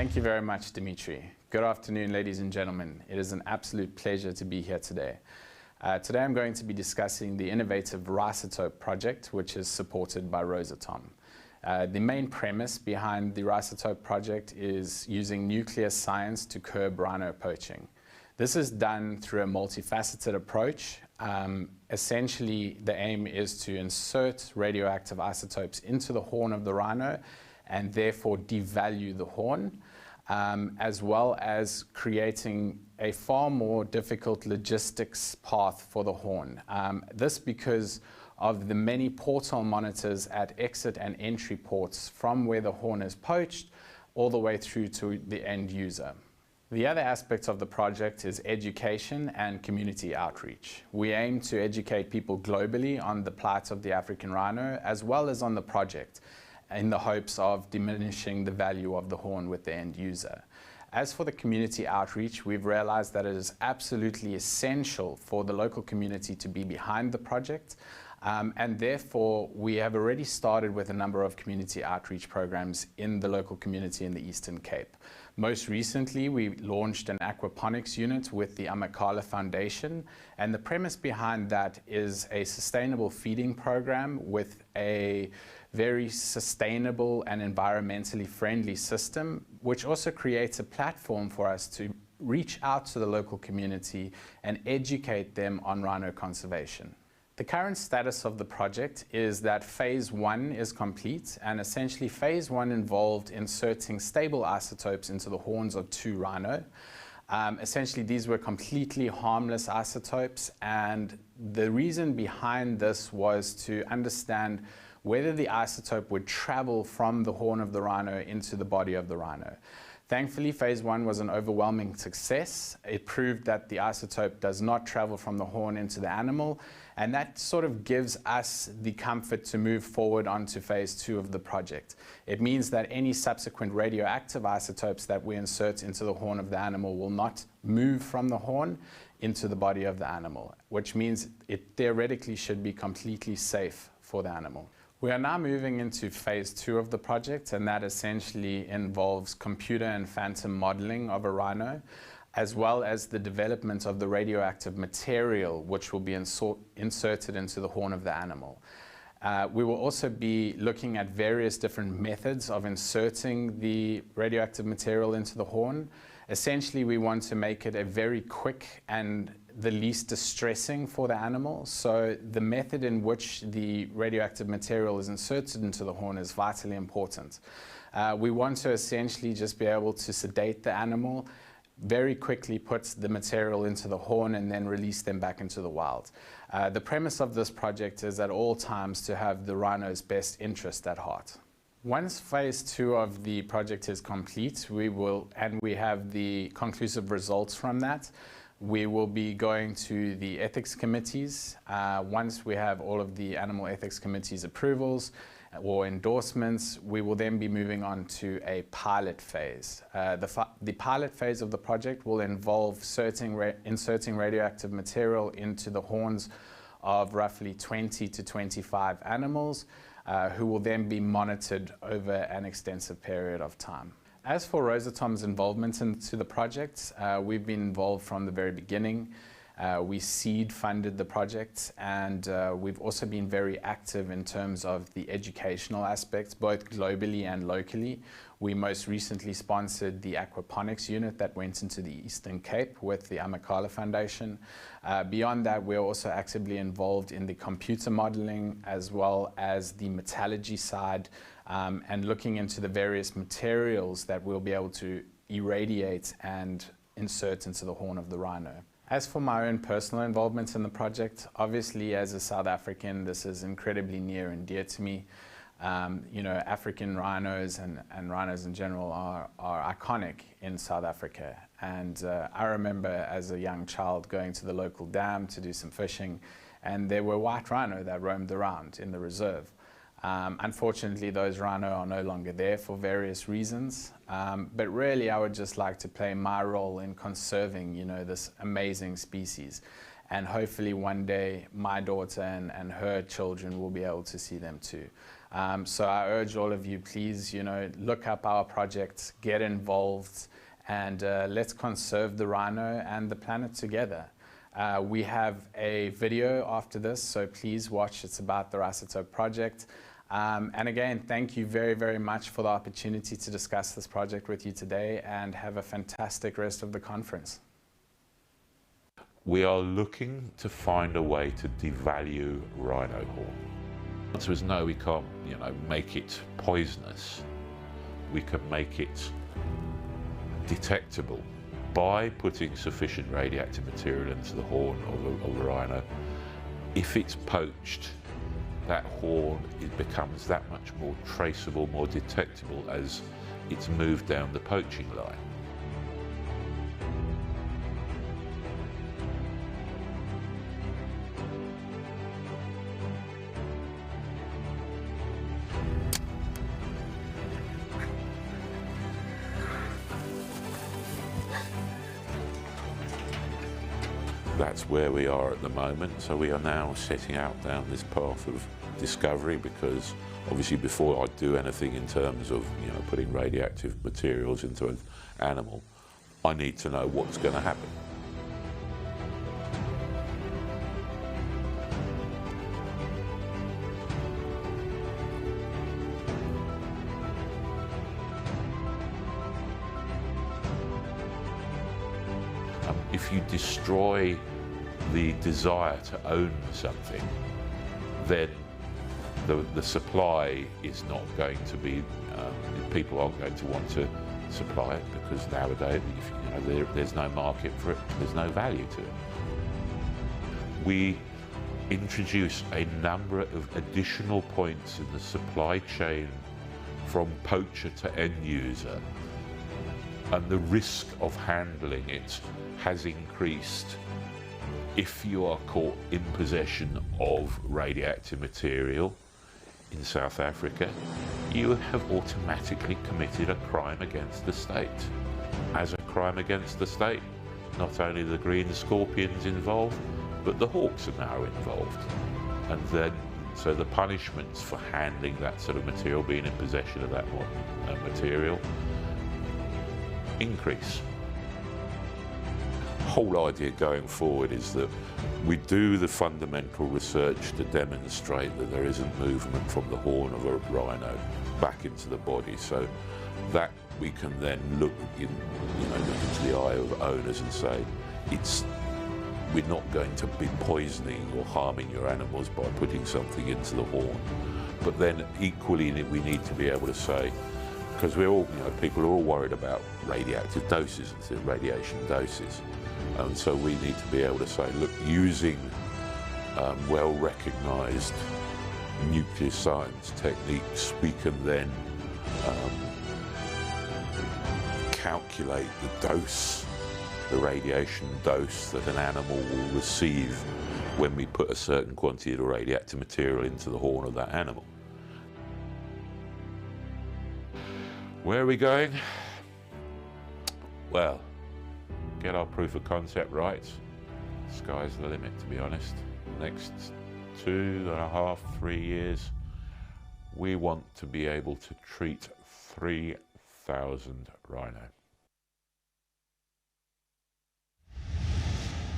Thank you very much, Dimitri. Good afternoon, ladies and gentlemen. It is an absolute pleasure to be here today. Today I'm going to be discussing the innovative Rhisotope project, which is supported by Rosatom. The main premise behind the Rhisotope project is using nuclear science to curb rhino poaching. This is done through a multifaceted approach. Essentially, the aim is to insert radioactive isotopes into the horn of the rhino and therefore devalue the horn, as well as creating a far more difficult logistics path for the horn. This because of the many portal monitors at exit and entry ports from where the horn is poached all the way through to the end user. The other aspect of the project is education and community outreach. We aim to educate people globally on the plight of the African rhino, as well as on the project, in the hopes of diminishing the value of the horn with the end user. As for the community outreach, we've realized that it is absolutely essential for the local community to be behind the project, and therefore we have already started with a number of community outreach programs in the local community in the Eastern Cape. Most recently, we launched an aquaponics unit with the Collyer Foundation, and the premise behind that is a sustainable feeding program with a very sustainable and environmentally friendly system, which also creates a platform for us to reach out to the local community and educate them on rhino conservation. The current status of the project is that phase 1 is complete, and essentially phase 1 involved inserting stable isotopes into the horns of 2 rhino. Essentially, these were completely harmless isotopes, and the reason behind this was to understand whether the isotope would travel from the horn of the rhino into the body of the rhino. Thankfully, phase 1 was an overwhelming success. It proved that the isotope does not travel from the horn into the animal, and that sort of gives us the comfort to move forward onto phase 2 of the project. It means that any subsequent radioactive isotopes that we insert into the horn of the animal will not move from the horn into the body of the animal, which means it theoretically should be completely safe for the animal. We are now moving into phase 2 of the project, and that essentially involves computer and phantom modeling of a rhino, as well as the development of the radioactive material which will be inserted into the horn of the animal. We will also be looking at various different methods of inserting the radioactive material into the horn. Essentially, we want to make it a very quick and the least distressing for the animal. So the method in which the radioactive material is inserted into the horn is vitally important. We want to essentially just be able to sedate the animal, very quickly put the material into the horn, and then release them back into the wild. The premise of this project is at all times to have the rhino's best interest at heart. Once phase 2 of the project is complete, we have the conclusive results from that, we will be going to the ethics committees. Once we have all of the animal ethics committees' approvals or endorsements, we will then be moving on to a pilot phase. The pilot phase of the project will involve inserting radioactive material into the horns of roughly 20 to 25 animals, who will then be monitored over an extensive period of time. As for Rosatom's involvement into the project, we've been involved from the very beginning. We seed funded the project, and we've also been very active in terms of the educational aspects, both globally and locally. We most recently sponsored the aquaponics unit that went into the Eastern Cape with the Collyer Foundation. Beyond that, we're also actively involved in the computer modeling as well as the metallurgy side, and looking into the various materials that we'll be able to irradiate and insert into the horn of the rhino. As for my own personal involvement in the project, obviously as a South African, this is incredibly near and dear to me. You know, African rhinos and rhinos in general are iconic in South Africa. And I remember as a young child going to the local dam to do some fishing, and there were white rhino that roamed around in the reserve. Unfortunately, those rhino are no longer there for various reasons, but really I would just like to play my role in conserving, you know, this amazing species, and hopefully one day my daughter and her children will be able to see them too. So I urge all of you, please, look up our project, get involved, and let's conserve the rhino and the planet together. We have a video after this, so please watch. It's about the Rhisotope project. And again, thank you very, very much for the opportunity to discuss this project with you today, and have a fantastic rest of the conference. We are looking to find a way to devalue rhino horn. The answer is no, we can't, make it poisonous. We can make it detectable by putting sufficient radioactive material into the horn of a rhino. If it's poached, that horn, it becomes that much more traceable, more detectable as it's moved down the poaching line. That's where we are at the moment. So we are now setting out down this path of discovery, because obviously before I do anything in terms of putting radioactive materials into an animal, I need to know what's going to happen. If you destroy the desire to own something, then the supply is not going to be, people aren't going to want to supply it, because nowadays there's no market for it, there's no value to it. We introduce a number of additional points in the supply chain from poacher to end user, and the risk of handling it has increased. If you are caught in possession of radioactive material in South Africa, you have automatically committed a crime against the state. As a crime against the state, not only the green scorpions involved, but the hawks are now involved. And then, so the punishments for handling that sort of material, being in possession of that material, increase. The whole idea going forward is that we do the fundamental research to demonstrate that there isn't movement from the horn of a rhino back into the body, so that we can then look into the eye of owners and say, we're not going to be poisoning or harming your animals by putting something into the horn. But then equally we need to be able to say, because we're all, people are all worried about radioactive doses, radiation doses. And so we need to be able to say, look, using well-recognised nuclear science techniques, we can then calculate the dose, the radiation dose that an animal will receive when we put a certain quantity of radioactive material into the horn of that animal. Where are we going? Well, get our proof of concept right. Sky's the limit, to be honest. Next 2.5, 3 years, we want to be able to treat 3,000 rhino.